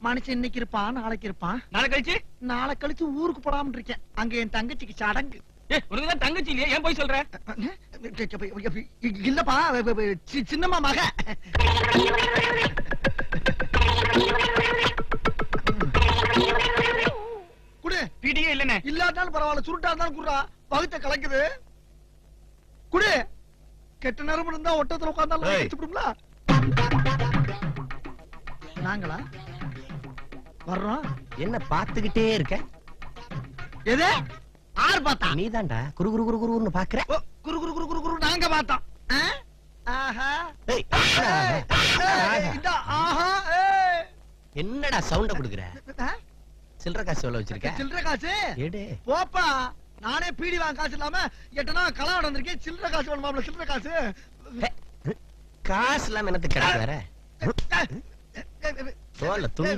மனுஷன் இன்னைக்கு இருப்பான், நாளைக்கு இருப்பான். நாளை கழிச்சு ஊருக்கு போடாம இருக்கேன். அங்க என் தங்கச்சிக்கு சடங்கு. உனக்குதான் தங்கச்சி இல்லையா? ஏன் போய் சொல்ற? இல்லப்பா, சின்னம்மா மக. குடு. பிடியே இல்லனே. இல்லாட்டாலும் பரவாயில்ல, சுருட்டா இருந்தாலும் குடுறா. பகுத்த கலக்குது. குடு. கெட்ட நேரம் இருந்தா ஒட்டத்துல உட்கார்ந்தாலும் வச்சுடுங்களா? நாங்களா வர்றோம். என்ன பாத்துக்கிட்டே இருக்க? எது? ஆறு பார்த்தா? நீதான்டா குரு குரு குரு குருன்னு பாக்குற. குரு குரு குரு குரு குரு நாங்க பார்த்தோம். என்னடா சவுண்ட குடுக்குற? சில்லற காசு எவ்வளவு வச்சிருக்க? சில்லற காசு எடு. போப்பா, நானே பீடி வாங்க காசு இல்லாம எட்டனா கலா நடந்திருக்கேன். சில்லற காசு வேணுமா? சில்லற காசு காசு இல்லாம என்னத்துக்கு கிடைக்கு வேற? தோல்ல துண்டு